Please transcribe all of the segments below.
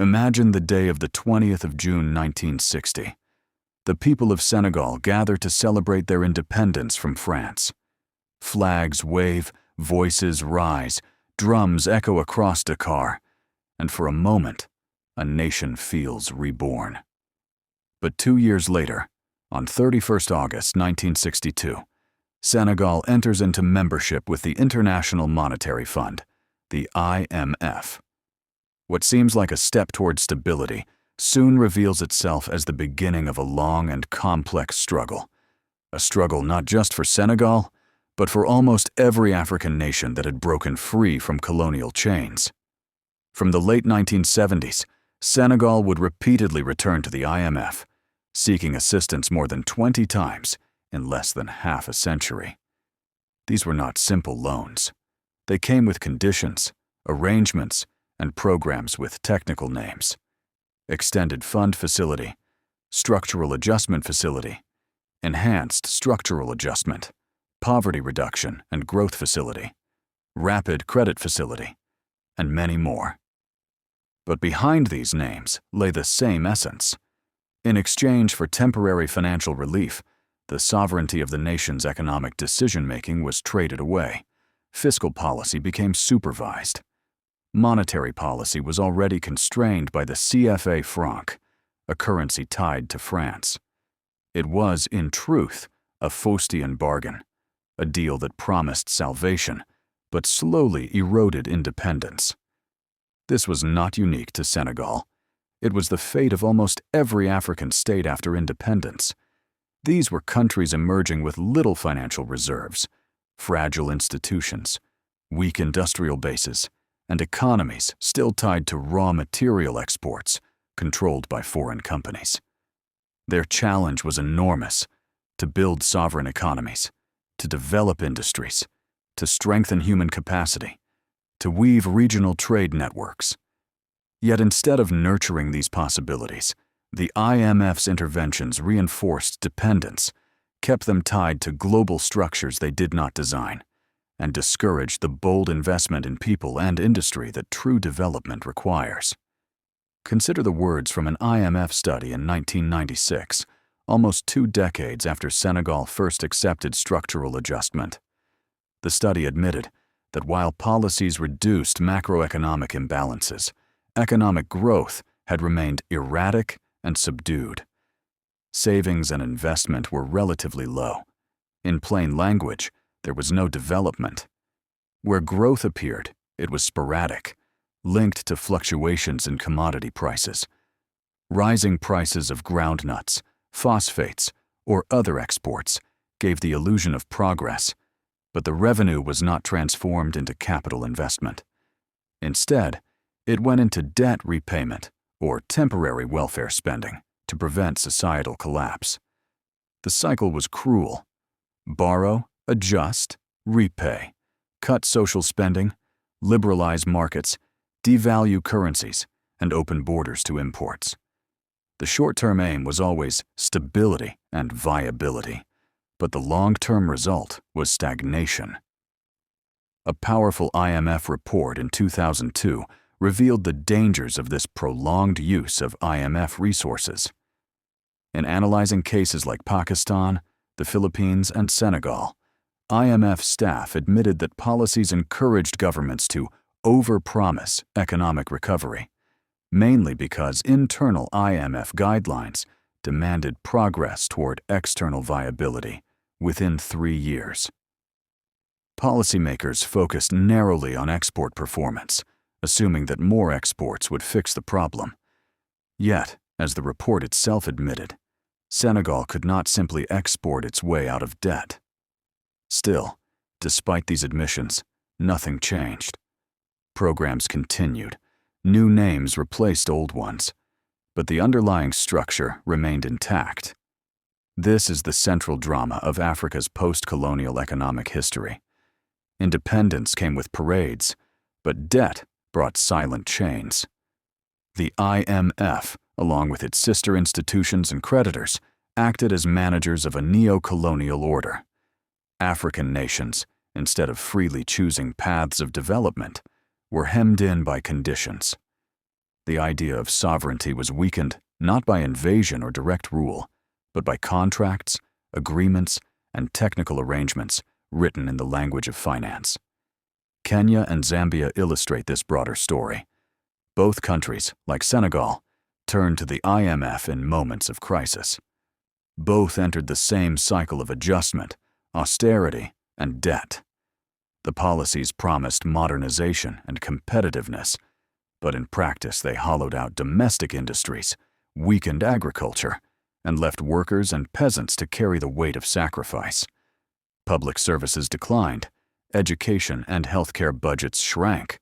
Imagine the day of the 20th of June 1960. The people of Senegal gather to celebrate their independence from France. Flags wave, voices rise, drums echo across Dakar, and for a moment, a nation feels reborn. But 2 years later, on 31st August 1962, Senegal enters into membership with the International Monetary Fund, the IMF. What seems like a step toward stability soon reveals itself as the beginning of a long and complex struggle. A struggle not just for Senegal, but for almost every African nation that had broken free from colonial chains. From the late 1970s, Senegal would repeatedly return to the IMF, seeking assistance more than 20 times in less than half a century. These were not simple loans. They came with conditions, arrangements, and programs with technical names: Extended Fund Facility, Structural Adjustment Facility, Enhanced Structural Adjustment, Poverty Reduction and Growth Facility, Rapid Credit Facility, and many more. But behind these names lay the same essence. In exchange for temporary financial relief, the sovereignty of the nation's economic decision-making was traded away. Fiscal policy became supervised. Monetary policy was already constrained by the CFA franc, a currency tied to France. It was, in truth, a Faustian bargain, a deal that promised salvation, but slowly eroded independence. This was not unique to Senegal. It was the fate of almost every African state after independence. These were countries emerging with little financial reserves, fragile institutions, weak industrial bases, and economies still tied to raw material exports, controlled by foreign companies. Their challenge was enormous: to build sovereign economies, to develop industries, to strengthen human capacity, to weave regional trade networks. Yet instead of nurturing these possibilities, the IMF's interventions reinforced dependence, kept them tied to global structures they did not design, and discouraged the bold investment in people and industry that true development requires. Consider the words from an IMF study in 1996, almost 2 decades after Senegal first accepted structural adjustment. The study admitted that while policies reduced macroeconomic imbalances, economic growth had remained erratic and subdued. Savings and investment were relatively low. In plain language, there was no development. Where growth appeared, it was sporadic, linked to fluctuations in commodity prices. Rising prices of groundnuts, phosphates, or other exports gave the illusion of progress, but the revenue was not transformed into capital investment. Instead, it went into debt repayment or temporary welfare spending to prevent societal collapse. The cycle was cruel: borrow, adjust, repay, cut social spending, liberalize markets, devalue currencies, and open borders to imports. The short-term aim was always stability and viability, but the long-term result was stagnation. A powerful IMF report in 2002 revealed the dangers of this prolonged use of IMF resources. In analyzing cases like Pakistan, the Philippines, and Senegal, IMF staff admitted that policies encouraged governments to overpromise economic recovery, mainly because internal IMF guidelines demanded progress toward external viability within 3 years. Policymakers focused narrowly on export performance, assuming that more exports would fix the problem. Yet, as the report itself admitted, Senegal could not simply export its way out of debt. Still, despite these admissions, nothing changed. Programs continued, new names replaced old ones, but the underlying structure remained intact. This is the central drama of Africa's post-colonial economic history. Independence came with parades, but debt brought silent chains. The IMF, along with its sister institutions and creditors, acted as managers of a neocolonial order. African nations, instead of freely choosing paths of development, were hemmed in by conditions. The idea of sovereignty was weakened not by invasion or direct rule, but by contracts, agreements, and technical arrangements written in the language of finance. Kenya and Zambia illustrate this broader story. Both countries, like Senegal, turned to the IMF in moments of crisis. Both entered the same cycle of adjustment, austerity, and debt. The policies promised modernization and competitiveness, but in practice they hollowed out domestic industries, weakened agriculture, and left workers and peasants to carry the weight of sacrifice. Public services declined, education and healthcare budgets shrank,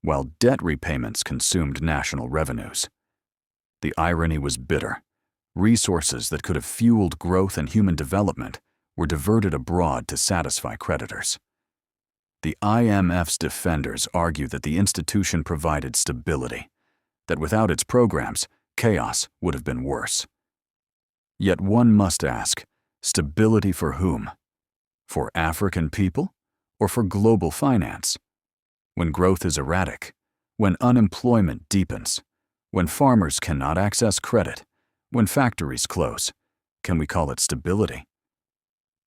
while debt repayments consumed national revenues. The irony was bitter. Resources that could have fueled growth and human development were diverted abroad to satisfy creditors. The IMF's defenders argue that the institution provided stability, that without its programs, chaos would have been worse. Yet one must ask, stability for whom? For African people or for global finance? When growth is erratic, when unemployment deepens, when farmers cannot access credit, when factories close, can we call it stability?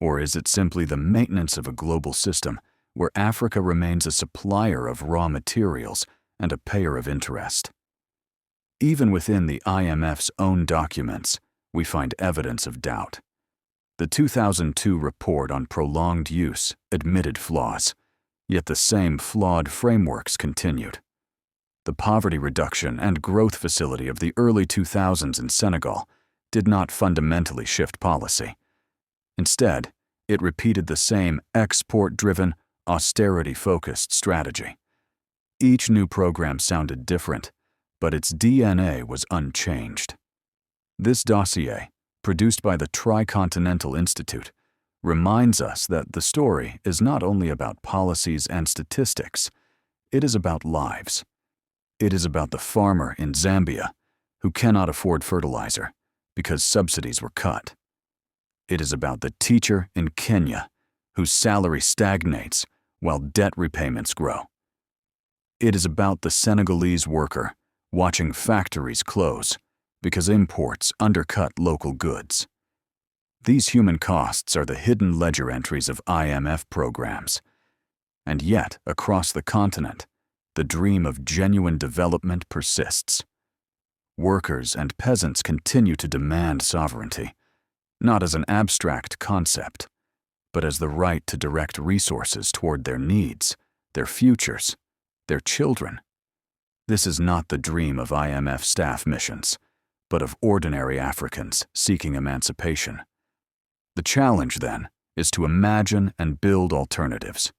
Or is it simply the maintenance of a global system where Africa remains a supplier of raw materials and a payer of interest? Even within the IMF's own documents, we find evidence of doubt. The 2002 report on prolonged use admitted flaws, yet the same flawed frameworks continued. The poverty reduction and growth facility of the early 2000s in Senegal did not fundamentally shift policy. Instead, it repeated the same export-driven, austerity-focused strategy. Each new program sounded different, but its DNA was unchanged. This dossier, produced by the Tricontinental Institute, reminds us that the story is not only about policies and statistics, it is about lives. It is about the farmer in Zambia who cannot afford fertilizer because subsidies were cut. It is about the teacher in Kenya whose salary stagnates while debt repayments grow. It is about the Senegalese worker watching factories close because imports undercut local goods. These human costs are the hidden ledger entries of IMF programs. And yet, across the continent, the dream of genuine development persists. Workers and peasants continue to demand sovereignty, not as an abstract concept, but as the right to direct resources toward their needs, their futures, their children. This is not the dream of IMF staff missions, but of ordinary Africans seeking emancipation. The challenge, then, is to imagine and build alternatives,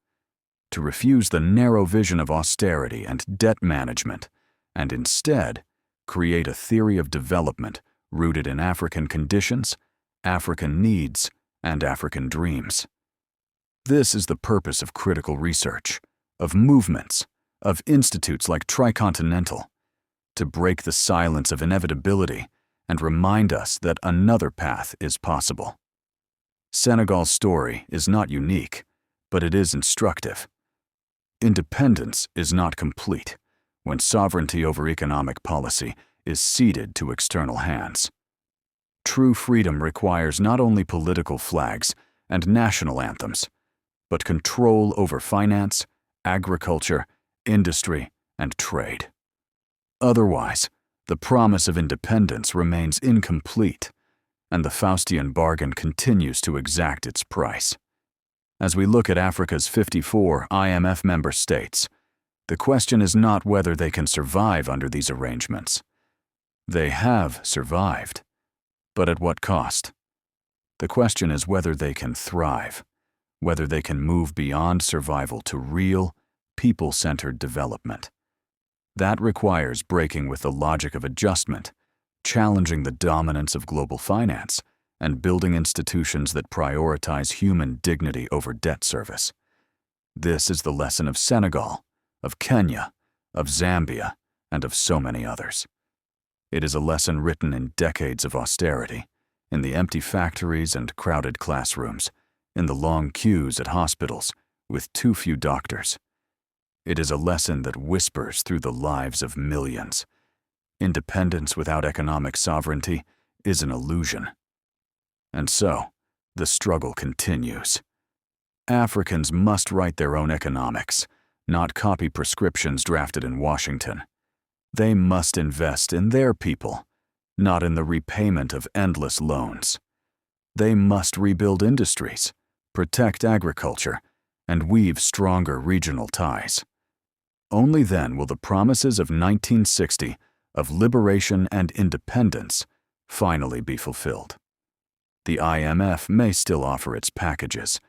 to refuse the narrow vision of austerity and debt management, and instead create a theory of development rooted in African conditions, African needs, and African dreams. This is the purpose of critical research, of movements, of institutes like Tricontinental, to break the silence of inevitability and remind us that another path is possible. Senegal's story is not unique, but it is instructive. Independence is not complete when sovereignty over economic policy is ceded to external hands. True freedom requires not only political flags and national anthems, but control over finance, agriculture, industry, and trade. Otherwise, the promise of independence remains incomplete, and the Faustian bargain continues to exact its price. As we look at Africa's 54 IMF member states, the question is not whether they can survive under these arrangements. They have survived, but at what cost? The question is whether they can thrive, whether they can move beyond survival to real, people-centered development. That requires breaking with the logic of adjustment, challenging the dominance of global finance, and building institutions that prioritize human dignity over debt service. This is the lesson of Senegal, of Kenya, of Zambia, and of so many others. It is a lesson written in decades of austerity, in the empty factories and crowded classrooms, in the long queues at hospitals with too few doctors. It is a lesson that whispers through the lives of millions. Independence without economic sovereignty is an illusion. And so, the struggle continues. Africans must write their own economics, not copy prescriptions drafted in Washington. They must invest in their people, not in the repayment of endless loans. They must rebuild industries, protect agriculture, and weave stronger regional ties. Only then will the promises of 1960 of liberation and independence finally be fulfilled. The IMF may still offer its packages,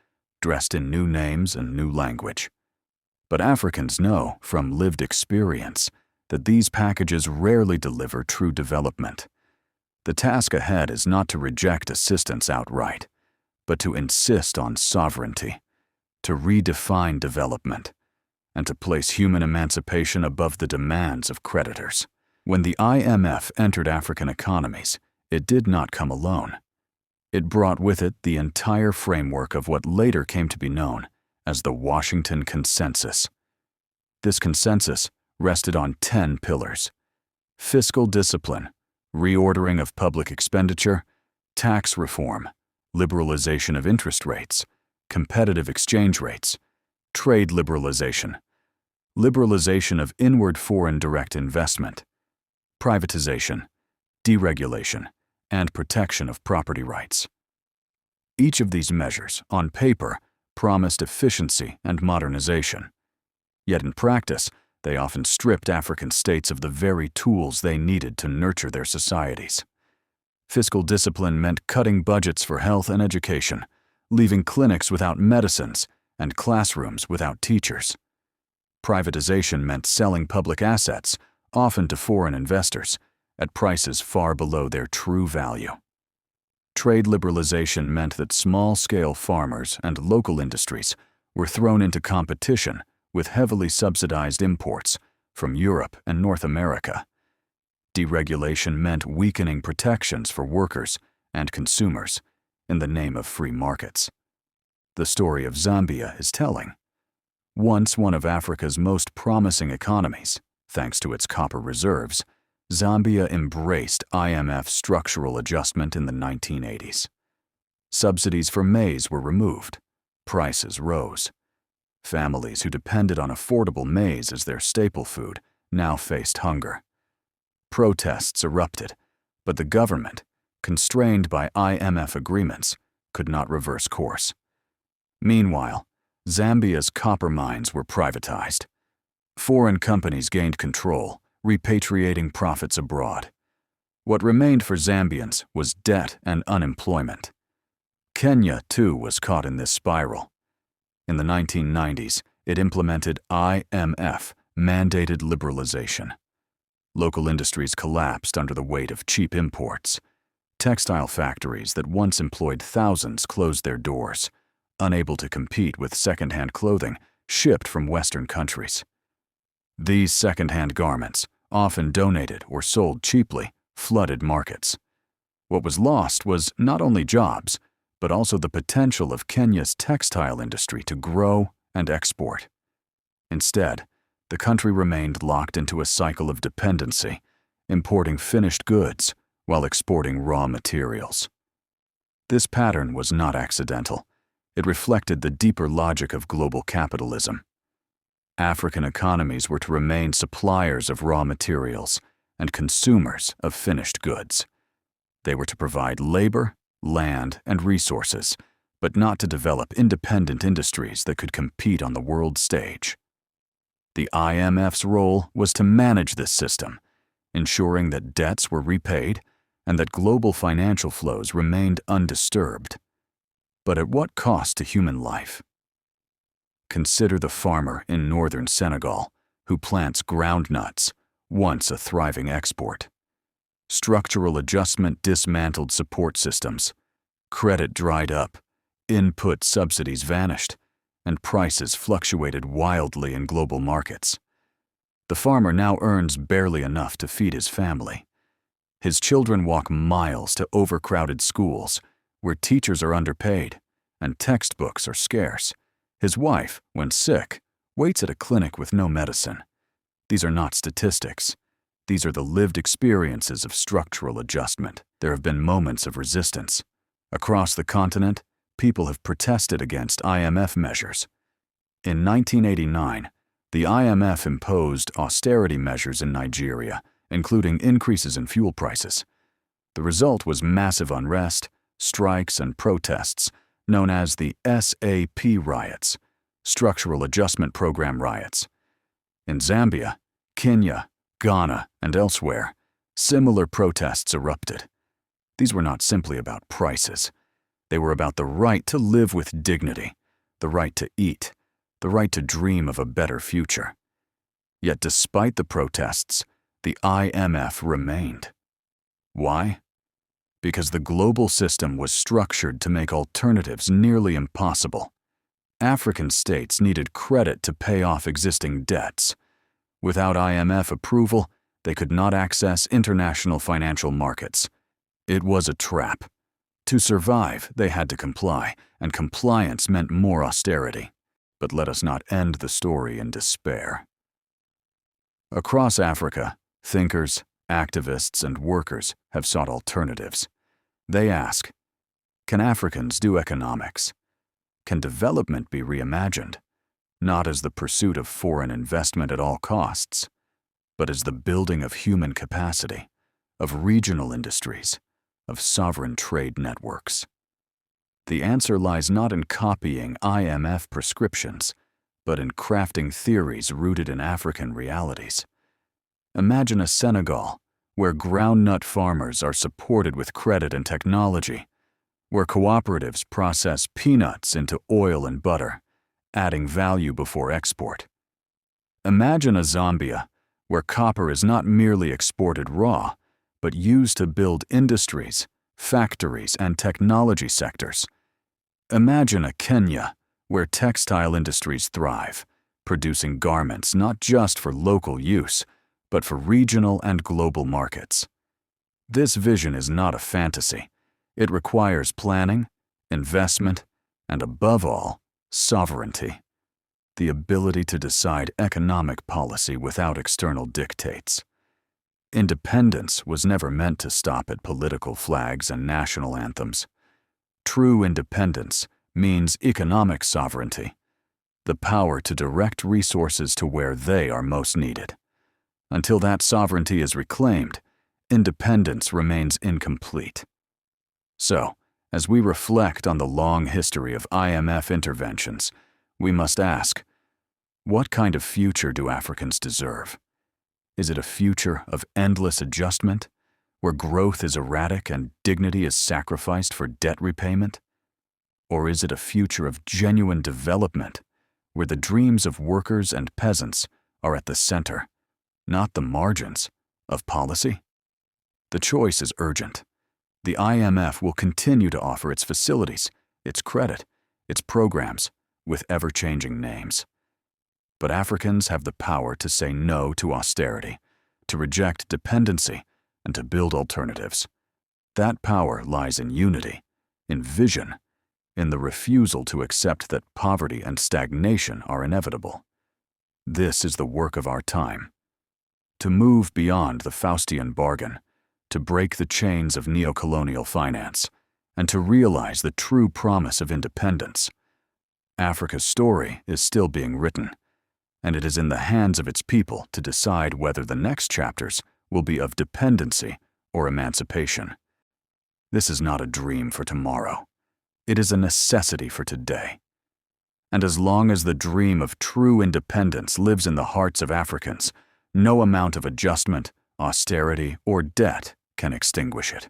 dressed in new names and new language. But Africans know from lived experience that these packages rarely deliver true development. The task ahead is not to reject assistance outright, but to insist on sovereignty, to redefine development, and to place human emancipation above the demands of creditors. When the IMF entered African economies, it did not come alone. It brought with it the entire framework of what later came to be known as the Washington Consensus. This consensus rested on 10 pillars: fiscal discipline, reordering of public expenditure, tax reform, liberalization of interest rates, competitive exchange rates, trade liberalization, liberalization of inward foreign direct investment, privatization, deregulation, and protection of property rights. Each of these measures, on paper, promised efficiency and modernization. Yet in practice, they often stripped African states of the very tools they needed to nurture their societies. Fiscal discipline meant cutting budgets for health and education, leaving clinics without medicines and classrooms without teachers. Privatization meant selling public assets, often to foreign investors, at prices far below their true value. Trade liberalization meant that small-scale farmers and local industries were thrown into competition with heavily subsidized imports from Europe and North America. Deregulation meant weakening protections for workers and consumers in the name of free markets. The story of Zambia is telling. Once one of Africa's most promising economies, thanks to its copper reserves, Zambia embraced IMF structural adjustment in the 1980s. Subsidies for maize were removed. Prices rose. Families who depended on affordable maize as their staple food now faced hunger. Protests erupted, but the government, constrained by IMF agreements, could not reverse course. Meanwhile, Zambia's copper mines were privatized. Foreign companies gained control, repatriating profits abroad. What remained for Zambians was debt and unemployment. Kenya, too, was caught in this spiral. In the 1990s, it implemented IMF-mandated liberalization. Local industries collapsed under the weight of cheap imports. Textile factories that once employed thousands closed their doors, unable to compete with second-hand clothing shipped from Western countries. These second-hand garments, often donated or sold cheaply, flooded markets. What was lost was not only jobs, but also the potential of Kenya's textile industry to grow and export. Instead, the country remained locked into a cycle of dependency, importing finished goods while exporting raw materials. This pattern was not accidental. It reflected the deeper logic of global capitalism. African economies were to remain suppliers of raw materials and consumers of finished goods. They were to provide labor, land, and resources, but not to develop independent industries that could compete on the world stage. The IMF's role was to manage this system, ensuring that debts were repaid and that global financial flows remained undisturbed. But at what cost to human life? Consider the farmer in northern Senegal who plants groundnuts, once a thriving export. Structural adjustment dismantled support systems. Credit dried up, input subsidies vanished, and prices fluctuated wildly in global markets. The farmer now earns barely enough to feed his family. His children walk miles to overcrowded schools, where teachers are underpaid and textbooks are scarce. His wife, when sick, waits at a clinic with no medicine. These are not statistics. These are the lived experiences of structural adjustment. There have been moments of resistance. Across the continent, people have protested against IMF measures. In 1989, the IMF imposed austerity measures in Nigeria, including increases in fuel prices. The result was massive unrest, strikes, and protests, known as the SAP riots, Structural Adjustment Program riots. In Zambia, Kenya, Ghana, and elsewhere, similar protests erupted. These were not simply about prices. They were about the right to live with dignity, the right to eat, the right to dream of a better future. Yet despite the protests, the IMF remained. Why? Because the global system was structured to make alternatives nearly impossible. African states needed credit to pay off existing debts. Without IMF approval, they could not access international financial markets. It was a trap. To survive, they had to comply, and compliance meant more austerity. But let us not end the story in despair. Across Africa, thinkers, activists, and workers have sought alternatives. They ask, can Africans do economics? Can development be reimagined, not as the pursuit of foreign investment at all costs, but as the building of human capacity, of regional industries, of sovereign trade networks? The answer lies not in copying IMF prescriptions, but in crafting theories rooted in African realities. Imagine a Senegal where groundnut farmers are supported with credit and technology, where cooperatives process peanuts into oil and butter, adding value before export. Imagine a Zambia where copper is not merely exported raw, but used to build industries, factories, and technology sectors. Imagine a Kenya where textile industries thrive, producing garments not just for local use, but for regional and global markets. This vision is not a fantasy. It requires planning, investment, and above all, sovereignty, the ability to decide economic policy without external dictates. Independence was never meant to stop at political flags and national anthems. True independence means economic sovereignty, the power to direct resources to where they are most needed. Until that sovereignty is reclaimed, independence remains incomplete. So, as we reflect on the long history of IMF interventions, we must ask, what kind of future do Africans deserve? Is it a future of endless adjustment, where growth is erratic and dignity is sacrificed for debt repayment? Or is it a future of genuine development, where the dreams of workers and peasants are at the center, not the margins, of policy? The choice is urgent. The IMF will continue to offer its facilities, its credit, its programs, with ever-changing names. But Africans have the power to say no to austerity, to reject dependency, and to build alternatives. That power lies in unity, in vision, in the refusal to accept that poverty and stagnation are inevitable. This is the work of our time. To move beyond the Faustian bargain, to break the chains of neocolonial finance, and to realize the true promise of independence. Africa's story is still being written, and it is in the hands of its people to decide whether the next chapters will be of dependency or emancipation. This is not a dream for tomorrow. It is a necessity for today. And as long as the dream of true independence lives in the hearts of Africans, no amount of adjustment, austerity, or debt can extinguish it.